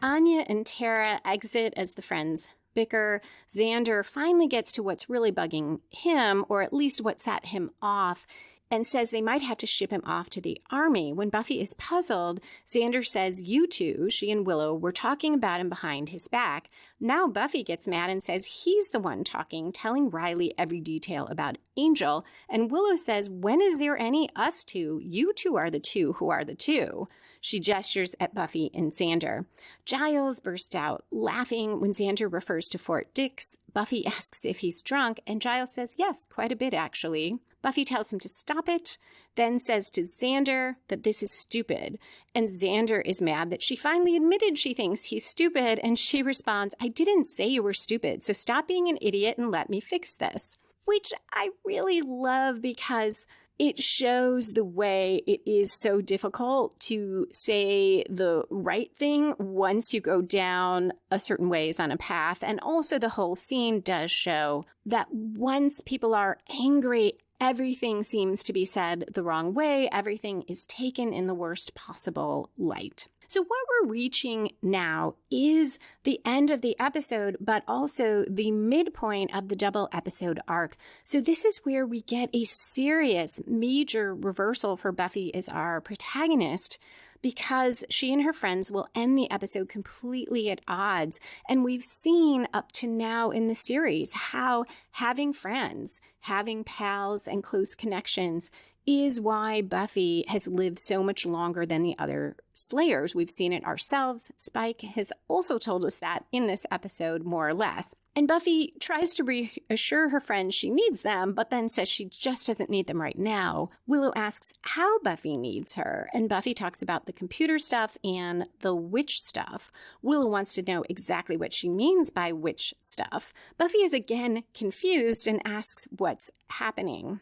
Anya and Tara exit as the friends bicker. Xander finally gets to what's really bugging him, or at least what set him off, and says they might have to ship him off to the army. When Buffy is puzzled, Xander says you two, she and Willow, were talking about him behind his back. Now Buffy gets mad and says he's the one talking, telling Riley every detail about Angel. And Willow says, when is there any us two? You two are the two who are the two. She gestures at Buffy and Xander. Giles bursts out laughing when Xander refers to Fort Dix. Buffy asks if he's drunk, and Giles says, yes, quite a bit, actually. Buffy tells him to stop it, then says to Xander that this is stupid. And Xander is mad that she finally admitted she thinks he's stupid, and she responds, I didn't say you were stupid, so stop being an idiot and let me fix this. Which I really love because it shows the way it is so difficult to say the right thing once you go down a certain ways on a path. And also the whole scene does show that once people are angry, everything seems to be said the wrong way. Everything is taken in the worst possible light. So what we're reaching now is the end of the episode, but also the midpoint of the double episode arc. So this is where we get a serious major reversal for Buffy as our protagonist, because she and her friends will end the episode completely at odds. And we've seen up to now in the series how having friends, having pals and close connections is why Buffy has lived so much longer than the other Slayers. We've seen it ourselves. Spike has also told us that in this episode, more or less. And Buffy tries to reassure her friends she needs them, but then says she just doesn't need them right now. Willow asks how Buffy needs her, and Buffy talks about the computer stuff and the witch stuff. Willow wants to know exactly what she means by witch stuff. Buffy is again confused and asks what's happening.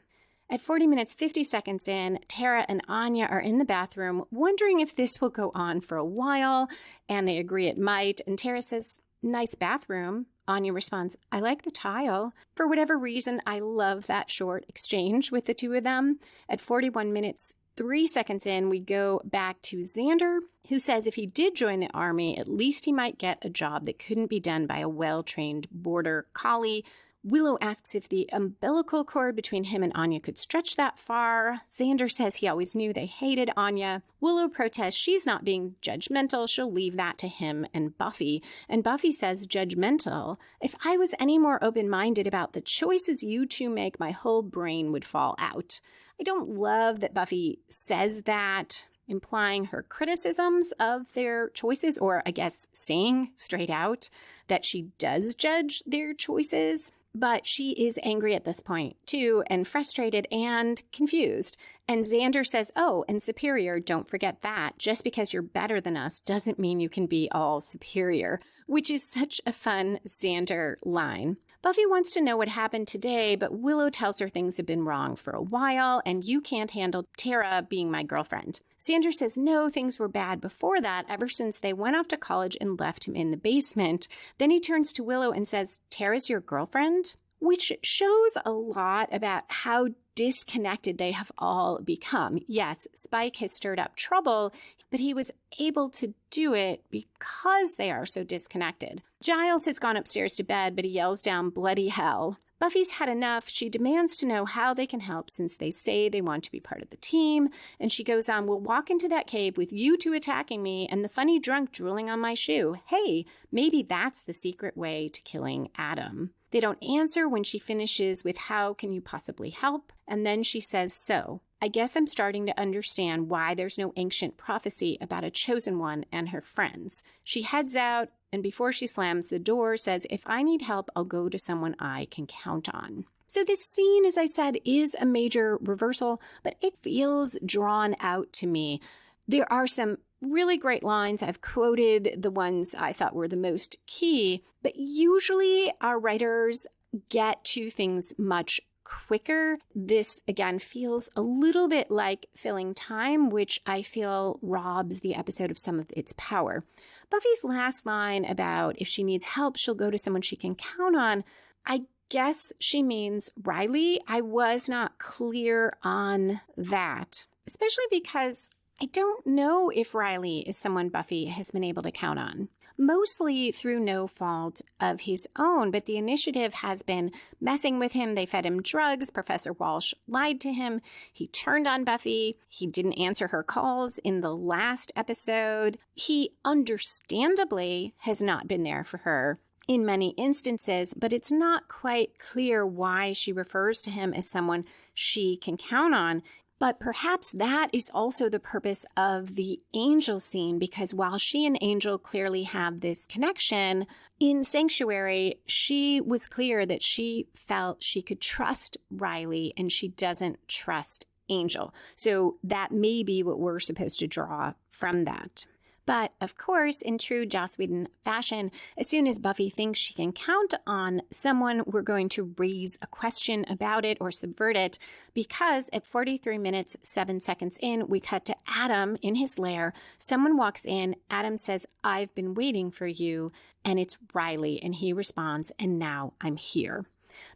At 40 minutes, 50 seconds in, Tara and Anya are in the bathroom, wondering if this will go on for a while, and they agree it might. And Tara says, "Nice bathroom." Anya responds, "I like the tile." For whatever reason, I love that short exchange with the two of them. At 41 minutes, 3 seconds in, we go back to Xander, who says if he did join the army, at least he might get a job that couldn't be done by a well-trained border collie. Willow asks if the umbilical cord between him and Anya could stretch that far. Xander says he always knew they hated Anya. Willow protests she's not being judgmental. She'll leave that to him and Buffy. And Buffy says, "Judgmental? If I was any more open-minded about the choices you two make, my whole brain would fall out." I don't love that Buffy says that, implying her criticisms of their choices, or I guess saying straight out that she does judge their choices. But she is angry at this point, too, and frustrated and confused. And Xander says, "Oh, and superior, don't forget that. Just because you're better than us doesn't mean you can be all superior," which is such a fun Xander line. Buffy wants to know what happened today, but Willow tells her things have been wrong for a while, and you can't handle Tara being my girlfriend. Xander says no, things were bad before that, ever since they went off to college and left him in the basement. Then he turns to Willow and says, "Tara's your girlfriend?" Which shows a lot about how disconnected they have all become. Yes, Spike has stirred up trouble, but he was able to do it because they are so disconnected. Giles has gone upstairs to bed, but he yells down bloody hell. Buffy's had enough. She demands to know how they can help since they say they want to be part of the team. And she goes on, "We'll walk into that cave with you two attacking me and the funny drunk drooling on my shoe. Hey, maybe that's the secret way to killing Adam." They don't answer when she finishes with "How can you possibly help?" And then she says, "So, I guess I'm starting to understand why there's no ancient prophecy about a chosen one and her friends." She heads out, and before she slams the door, says, "If I need help, I'll go to someone I can count on." So this scene, as I said, is a major reversal, but it feels drawn out to me. There are some really great lines. I've quoted the ones I thought were the most key, but usually our writers get to things much quicker. This, again, feels a little bit like filling time, which I feel robs the episode of some of its power. Buffy's last line about if she needs help, she'll go to someone she can count on, I guess she means Riley. I was not clear on that, especially because I don't know if Riley is someone Buffy has been able to count on. Mostly through no fault of his own, but the initiative has been messing with him. They fed him drugs. Professor Walsh lied to him. He turned on Buffy. He didn't answer her calls in the last episode. He understandably has not been there for her in many instances, but it's not quite clear why she refers to him as someone she can count on. But perhaps that is also the purpose of the Angel scene, because while she and Angel clearly have this connection, in Sanctuary, she was clear that she felt she could trust Riley and she doesn't trust Angel. So that may be what we're supposed to draw from that. But, of course, in true Joss Whedon fashion, as soon as Buffy thinks she can count on someone, we're going to raise a question about it or subvert it, because at 43 minutes, 7 seconds in, we cut to Adam in his lair. Someone walks in. Adam says, "I've been waiting for you," and it's Riley, and he responds, "And now I'm here."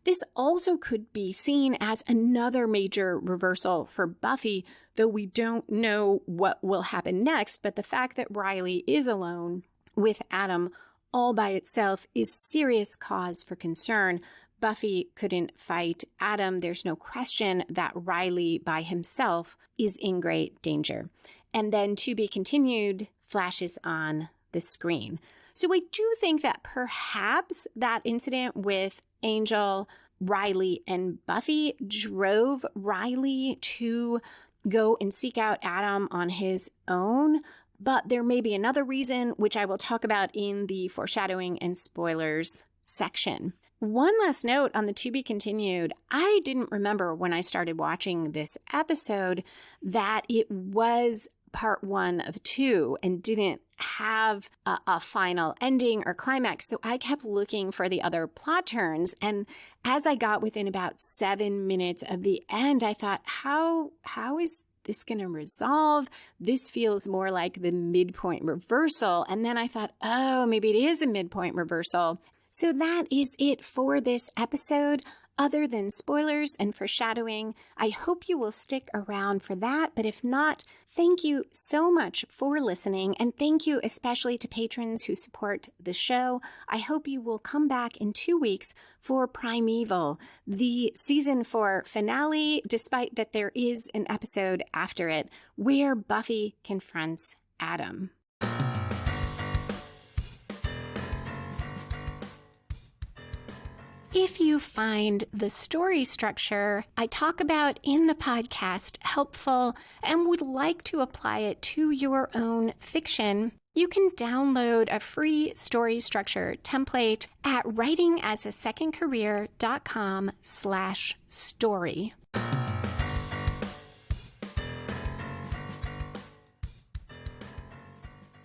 This also could be seen as another major reversal for Buffy, though we don't know what will happen next. But the fact that Riley is alone with Adam all by itself is serious cause for concern. Buffy couldn't fight Adam. There's no question that Riley by himself is in great danger. And then to be continued flashes on the screen. So I do think that perhaps that incident with Angel Riley and Buffy drove Riley to go and seek out Adam on his own. But there may be another reason, which I will talk about in the foreshadowing and spoilers section. One last note on the to be continued. I didn't remember when I started watching this episode that it was part 1 of 2 and didn't have a final ending or climax. So I kept looking for the other plot turns. And as I got within about 7 minutes of the end, I thought, how is this going to resolve? This feels more like the midpoint reversal. And then I thought, oh, maybe it is a midpoint reversal. So that is it for this episode. Other than spoilers and foreshadowing, I hope you will stick around for that. But if not, thank you so much for listening. And thank you especially to patrons who support the show. I hope you will come back in 2 weeks for Primeval, the season 4 finale, despite that there is an episode after it where Buffy confronts Adam. If you find the story structure I talk about in the podcast helpful and would like to apply it to your own fiction, you can download a free story structure template at writingasasecondcareer.com/story.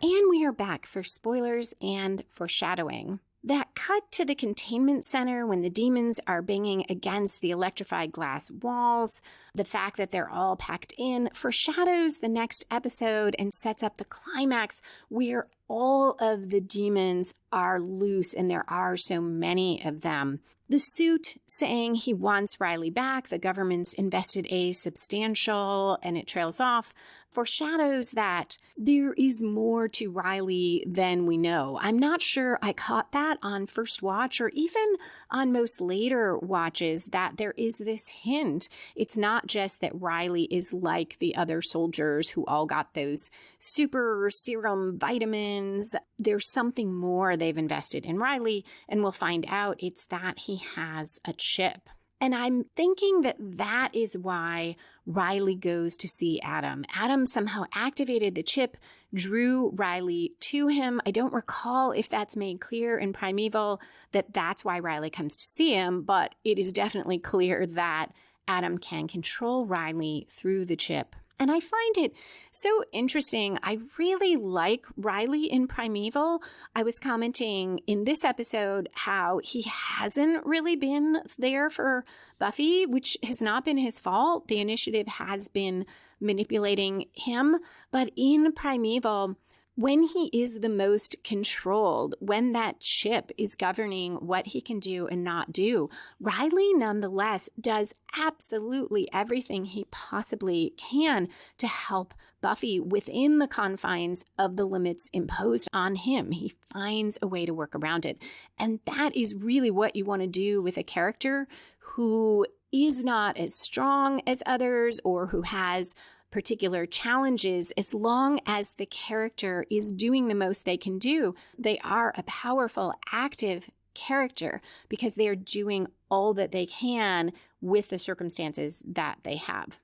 And we are back for spoilers and foreshadowing. That cut to the containment center when the demons are banging against the electrified glass walls, the fact that they're all packed in, foreshadows the next episode and sets up the climax where all of the demons are loose and there are so many of them. The suit saying he wants Riley back, the government's invested a substantial, and it trails off, foreshadows that there is more to Riley than we know. I'm not sure I caught that on first watch or even on most later watches that there is this hint. It's not just that Riley is like the other soldiers who all got those super serum vitamins. There's something more they've invested in Riley, and we'll find out it's that he has a chip. And I'm thinking that that is why Riley goes to see Adam. Adam somehow activated the chip, drew Riley to him. I don't recall if that's made clear in Primeval that that's why Riley comes to see him, but it is definitely clear that Adam can control Riley through the chip. And I find it so interesting. I really like Riley in Primeval. I was commenting in this episode how he hasn't really been there for Buffy, which has not been his fault. The initiative has been manipulating him. But in Primeval, when he is the most controlled, when that chip is governing what he can do and not do, Riley nonetheless does absolutely everything he possibly can to help Buffy within the confines of the limits imposed on him. He finds a way to work around it. And that is really what you want to do with a character who is not as strong as others or who has particular challenges. As long as the character is doing the most they can do, they are a powerful, active character because they are doing all that they can with the circumstances that they have.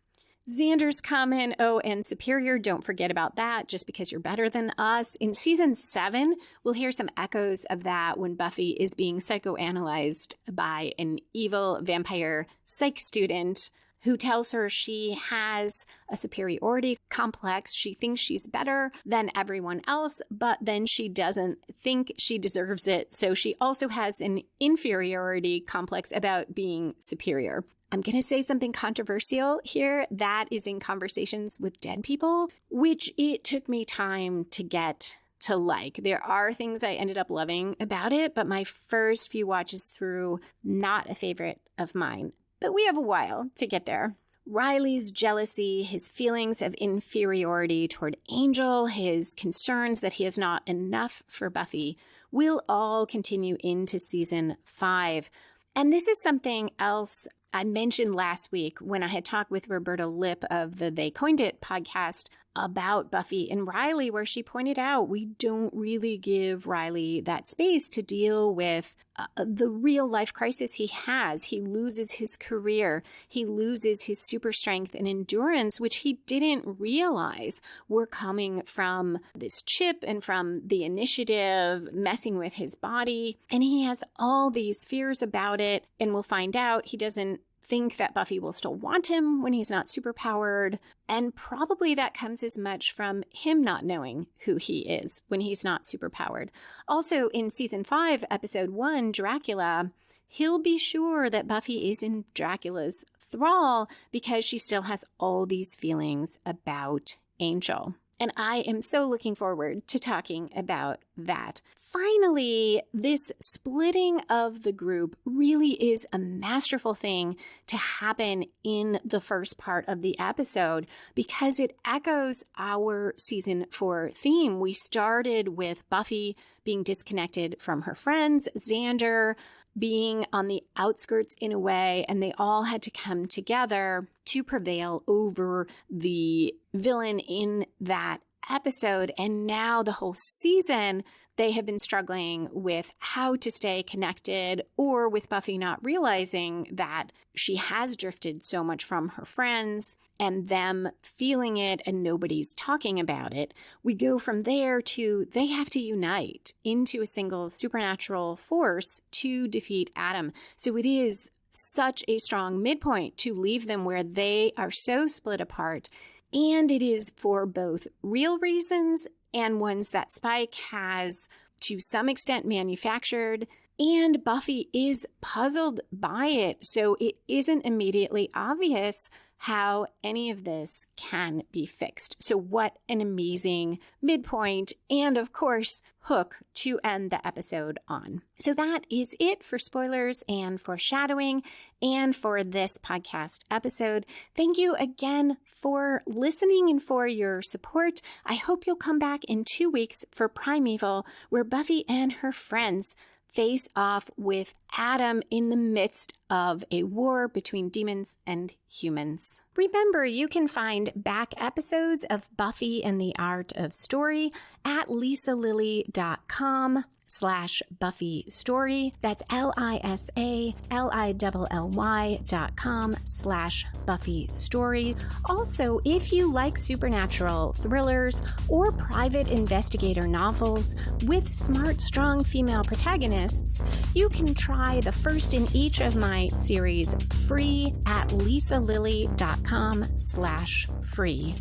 Xander's comment, oh, and superior, don't forget about that just because you're better than us. In season 7, we'll hear some echoes of that when Buffy is being psychoanalyzed by an evil vampire psych student who tells her she has a superiority complex. She thinks she's better than everyone else, but then she doesn't think she deserves it. So she also has an inferiority complex about being superior. I'm going to say something controversial here. That is in Conversations with Dead People, which it took me time to get to like. There are things I ended up loving about it, but my first few watches through, not a favorite of mine. But we have a while to get there. Riley's jealousy, his feelings of inferiority toward Angel, his concerns that he is not enough for Buffy will all continue into season 5. And this is something else I mentioned last week when I had talked with Roberta Lipp of the They Coined It podcast about Buffy and Riley, where she pointed out we don't really give Riley that space to deal with the real life crisis he has. He loses his career. He loses his super strength and endurance, which he didn't realize were coming from this chip and from the initiative messing with his body. And he has all these fears about it. And we'll find out he doesn't think that Buffy will still want him when he's not superpowered. And probably that comes as much from him not knowing who he is when he's not superpowered. Also, in season 5, episode 1, Dracula, he'll be sure that Buffy is in Dracula's thrall because she still has all these feelings about Angel. And I am so looking forward to talking about that. Finally, this splitting of the group really is a masterful thing to happen in the first part of the episode because it echoes our season 4 theme. We started with Buffy being disconnected from her friends, Xander being on the outskirts in a way, and they all had to come together to prevail over the villain in that episode. And now the whole season, they have been struggling with how to stay connected, or with Buffy not realizing that she has drifted so much from her friends and them feeling it and nobody's talking about it. We go from there to they have to unite into a single supernatural force to defeat Adam. So it is such a strong midpoint to leave them where they are so split apart. And it is for both real reasons and ones that Spike has to some extent manufactured. And Buffy is puzzled by it. So it isn't immediately obvious how any of this can be fixed. So what an amazing midpoint and, of course, hook to end the episode on. So that is it for spoilers and foreshadowing and for this podcast episode. Thank you again for listening and for your support. I hope you'll come back in 2 weeks for Primeval, where Buffy and her friends face off with Adam in the midst of a war between demons and humans. Remember, you can find back episodes of Buffy and the Art of Story at lisalilly.com/Buffy Story. That's LISALILY.com/Buffy Stories. Also, if you like supernatural thrillers or private investigator novels with smart, strong female protagonists, you can try the first in each of my series free at lisalilly.com/free.